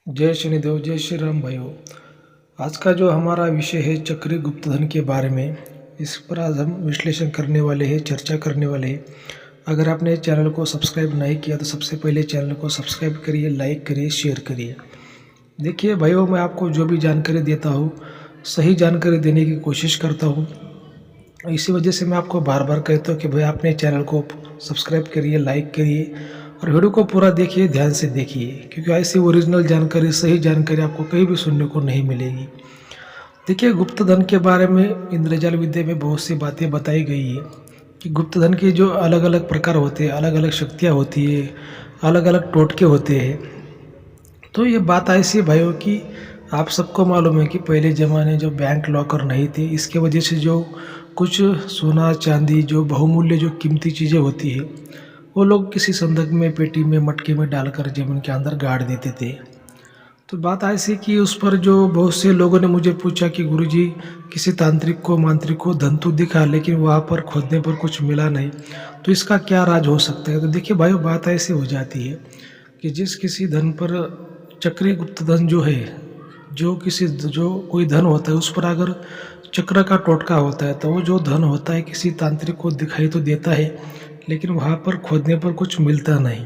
जय शनिदेव, जय श्री राम भाइयों। आज का जो हमारा विषय है चक्री गुप्तधन के बारे में, इस पर आज हम विश्लेषण करने वाले हैं, चर्चा करने वाले हैं। अगर आपने चैनल को सब्सक्राइब नहीं किया तो सबसे पहले चैनल को सब्सक्राइब करिए, लाइक करिए, शेयर करिए। देखिए भाइयों, मैं आपको जो भी जानकारी देता हूँ सही जानकारी देने की कोशिश करता हूँ। इसी वजह से मैं आपको बार बार कहता हूँ कि भाई अपने चैनल को सब्सक्राइब करिए, लाइक करिए और वीडियो को पूरा देखिए, ध्यान से देखिए, क्योंकि ऐसी ओरिजिनल जानकारी, सही जानकारी आपको कहीं भी सुनने को नहीं मिलेगी। देखिए, गुप्तधन के बारे में इंद्रजाल विद्या में बहुत सी बातें बताई गई है कि गुप्तधन के जो अलग अलग प्रकार होते हैं, अलग अलग शक्तियाँ होती है, अलग अलग टोटके होते हैं। तो ये बात ऐसी है भाइयों कि आप सबको मालूम है कि पहले ज़माने जो बैंक लॉकर नहीं थे, इसके वजह से जो कुछ सोना चांदी, जो बहुमूल्य जो कीमती चीज़ें होती है, वो लोग किसी संदक में, पेटी में, मटके में डालकर ज़मीन के अंदर गाड़ देते थे। तो बात ऐसी कि उस पर जो बहुत से लोगों ने मुझे पूछा कि गुरुजी, किसी तांत्रिक को, मांत्रिक को धन तो दिखा, लेकिन वहाँ पर खोदने पर कुछ मिला नहीं, तो इसका क्या राज हो सकता है। तो देखिए भाइयों, बात ऐसी हो जाती है कि जिस किसी धन पर चक्री गुप्त धन जो है, जो कोई धन होता है उस पर अगर चक्र का टोटका होता है, तो वो जो धन होता है किसी तांत्रिक को दिखाई तो देता है, लेकिन वहाँ पर खोदने पर कुछ मिलता नहीं।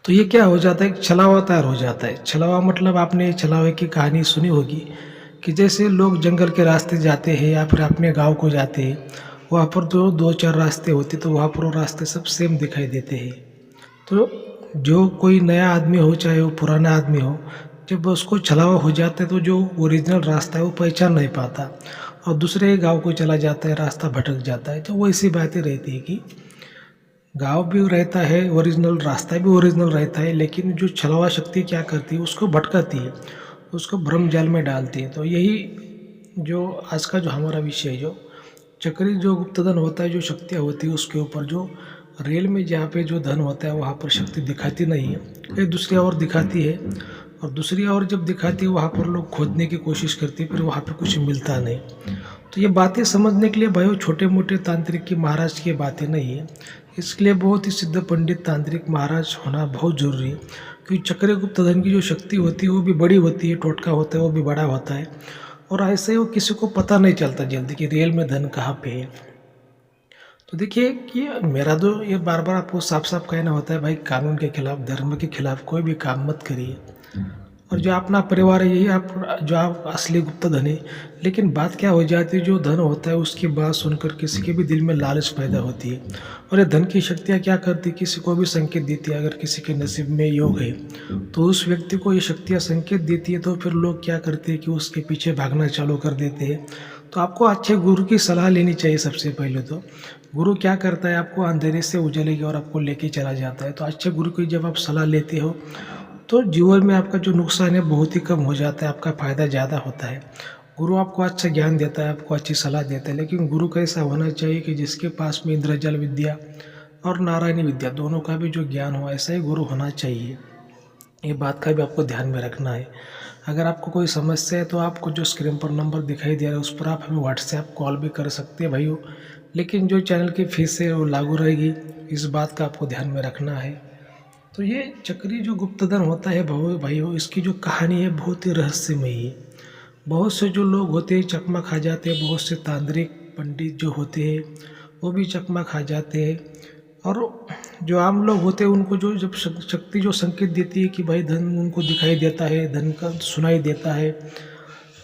तो ये क्या हो जाता है, छलावा तैयार हो जाता है। छलावा मतलब आपने छलावे की कहानी सुनी होगी कि जैसे लोग जंगल के रास्ते जाते हैं या फिर अपने गांव को जाते हैं, वहाँ पर जो दो चार रास्ते होते, तो वहाँ पर वो रास्ते सब सेम दिखाई देते हैं। तो जो कोई नया आदमी हो, चाहे वो पुराना आदमी हो, जब उसको छलावा हो जाता है तो जो ओरिजिनल रास्ता है वो पहचान नहीं पाता और दूसरे गांव को चला जाता है, रास्ता भटक जाता है। तो वो ऐसी बातें रहती है कि गांव भी रहता है ओरिजिनल, रास्ता भी ओरिजिनल रहता है, लेकिन जो छलावा शक्ति क्या करती है, उसको भटकाती है, उसको भ्रम जाल में डालती है। तो यही जो आज का जो हमारा विषय है, जो चक्री जो गुप्तधन होता है, जो शक्तियाँ होती है उसके ऊपर, जो रेल में जहाँ पे जो धन होता है वहाँ पर शक्ति दिखाती नहीं है, कहीं दूसरी ओर दिखाती है, और दूसरी ओर जब दिखाती है वहाँ पर लोग खोदने की कोशिश करते हैं, फिर वहाँ पर कुछ मिलता नहीं। तो ये बातें समझने के लिए भाइयों, छोटे मोटे तांत्रिक की, महाराज की बातें नहीं है। इसके लिए बहुत ही सिद्ध पंडित तांत्रिक महाराज होना बहुत जरूरी है, क्योंकि चक्र गुप्तधन की जो शक्ति होती है वो भी बड़ी होती है, टोटका होता है वो भी बड़ा होता है, और ऐसे वो किसी को पता नहीं चलता जल्दी कि रियल में धन कहाँ पे है। तो देखिए कि मेरा तो ये बार बार आपको साफ साफ कहना होता है, भाई कानून के खिलाफ, धर्म के खिलाफ कोई भी काम मत करिए। और जो अपना परिवार है यही आप, जो आप असली गुप्त धन है। लेकिन बात क्या हो जाती है, जो धन होता है उसकी बात सुनकर किसी के भी दिल में लालच पैदा होती है, और ये धन की शक्तियाँ क्या करती है, किसी को भी संकेत देती है। अगर किसी के नसीब में योग है तो उस व्यक्ति को ये शक्तियाँ संकेत देती है, तो फिर लोग क्या करते हैं कि उसके पीछे भागना चालू कर देते हैं। तो आपको अच्छे गुरु की सलाह लेनी चाहिए। सबसे पहले तो गुरु क्या करता है, आपको अंधेरे से उजाले की ओर आपको लेके चला जाता है। तो अच्छे गुरु की जब आप सलाह लेते हो तो जीवन में आपका जो नुकसान है बहुत ही कम हो जाता है, आपका फायदा ज़्यादा होता है। गुरु आपको अच्छा ज्ञान देता है, आपको अच्छी सलाह देता है, लेकिन गुरु कैसा होना चाहिए कि जिसके पास में इंद्रजाल विद्या और नारायणी विद्या दोनों का भी जो ज्ञान हो, ऐसा ही गुरु होना चाहिए। ये बात का भी आपको ध्यान में रखना है। अगर आपको कोई समस्या है तो आपको जो स्क्रीन पर नंबर दिखाई दे रहा है उस पर आप हमें व्हाट्सएप कॉल भी कर सकते हैं भाइयों, लेकिन जो चैनल की फीस है वो लागू रहेगी, इस बात का आपको ध्यान में रखना है। तो ये चक्री जो गुप्तधन होता है भाइयों, इसकी जो कहानी है बहुत ही रहस्यमयी है। बहुत से जो लोग होते हैं चकमा खा जाते हैं, बहुत से तांत्रिक पंडित जो होते हैं वो भी चकमा खा जाते हैं, और जो आम लोग होते हैं उनको जो जब शक्ति जो संकेत देती है कि भाई धन उनको दिखाई देता है, धन का सुनाई देता है,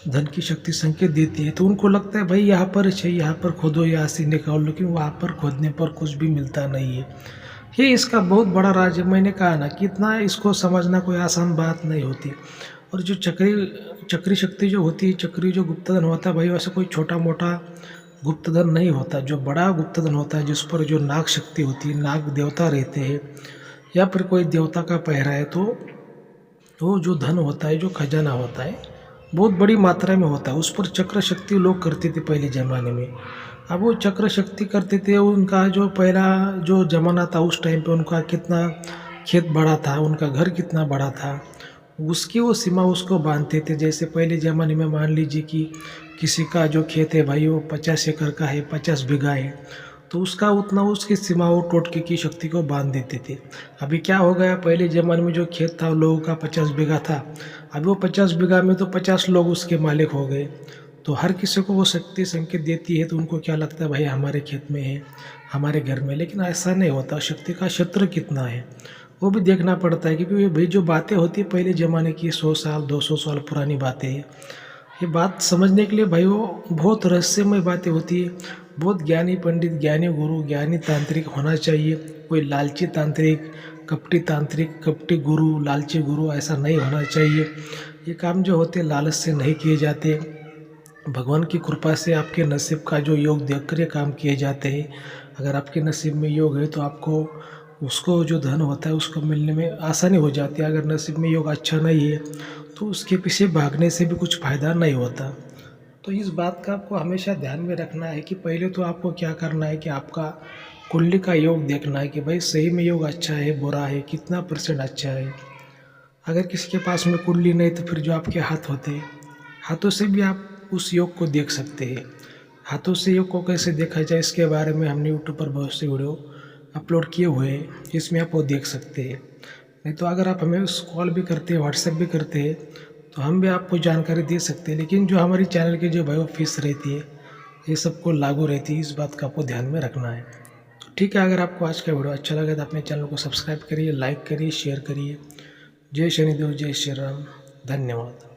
धन की शक्ति संकेत देती है, तो उनको लगता है भाई यहाँ पर चाहिए, यहाँ पर खोदो, यहाँ से निकालो, लेकिन वहाँ पर खोदने पर कुछ भी मिलता नहीं है। ये इसका बहुत बड़ा राज है। मैंने कहा ना कि इतना इसको समझना कोई आसान बात नहीं होती। और जो चक्री शक्ति जो होती है, चक्री जो गुप्तधन होता है भाई, वैसे कोई छोटा मोटा गुप्तधन नहीं होता। जो बड़ा गुप्तधन होता है जिस पर जो नाग शक्ति होती है, नाग देवता रहते हैं, या फिर कोई देवता का पहरा है, तो वो जो धन होता है, जो खजाना होता है, बहुत बड़ी मात्रा में होता है। उस पर चक्र शक्ति लोग करते थे पहले ज़माने में। अब वो चक्र शक्ति करते थे, उनका जो पहला जो ज़माना था उस टाइम पे उनका कितना खेत बड़ा था, उनका घर कितना बड़ा था, उसकी वो सीमा उसको बांधते थे। जैसे पहले ज़माने में मान लीजिए कि किसी का जो खेत है भाई वो 50 एकड़ का है, 50 बीघा है, तो उसका उतना उसकी सीमा वो टोटके की शक्ति को बांध देते थे। अभी क्या हो गया, पहले ज़माने में जो खेत था लोगों का 50 बीघा था, अभी वो 50 बीघा में तो 50 लोग उसके मालिक हो गए। तो हर किसी को वो शक्ति संकेत देती है, तो उनको क्या लगता है भाई हमारे खेत में है, हमारे घर में। लेकिन ऐसा नहीं होता, शक्ति का क्षेत्र कितना है वो भी देखना पड़ता है, क्योंकि ये भाई जो बातें होती है पहले ज़माने की 100 साल 200 साल पुरानी बातें हैं। ये बात समझने के लिए भाई वो बहुत रहस्यमय बातें होती है। बहुत ज्ञानी पंडित, ज्ञानी गुरु, ज्ञानी तांत्रिक होना चाहिए। कोई लालची तांत्रिक, कपटी गुरु, लालची गुरु ऐसा नहीं होना चाहिए। ये काम जो होते लालच से नहीं किए जाते, भगवान की कृपा से आपके नसीब का जो योग देखकर ये काम किए जाते हैं। अगर आपके नसीब में योग है तो आपको उसको जो धन होता है उसको मिलने में आसानी हो जाती है। अगर नसीब में योग अच्छा नहीं है तो उसके पीछे भागने से भी कुछ फ़ायदा नहीं होता। तो इस बात का आपको हमेशा ध्यान में रखना है कि पहले तो आपको क्या करना है कि आपका कुंडली का योग देखना है कि भाई सही में योग अच्छा है बुरा है, कितना % अच्छा है। अगर किसी के पास में कुंडली नहीं तो फिर जो आपके हाथ होते हैं, हाथों से भी आप उस योग को देख सकते हैं। हाथों से योग को कैसे देखा जाए इसके बारे में हमने यूट्यूब पर बहुत से वीडियो अपलोड किए हुए हैं, जिसमें आप वो देख सकते हैं। नहीं तो अगर आप हमें कॉल भी करते हैं, व्हाट्सएप भी करते हैं, तो हम भी आपको जानकारी दे सकते हैं। लेकिन जो हमारी चैनल की जो भाई फीस रहती है ये सबको लागू रहती है, इस बात का आपको ध्यान में रखना है। तो ठीक है, अगर आपको आज का वीडियो अच्छा लगा तो अपने चैनल को सब्सक्राइब करिए, लाइक करिए, शेयर करिए। जय शनिदेव, जय श्री राम, धन्यवाद।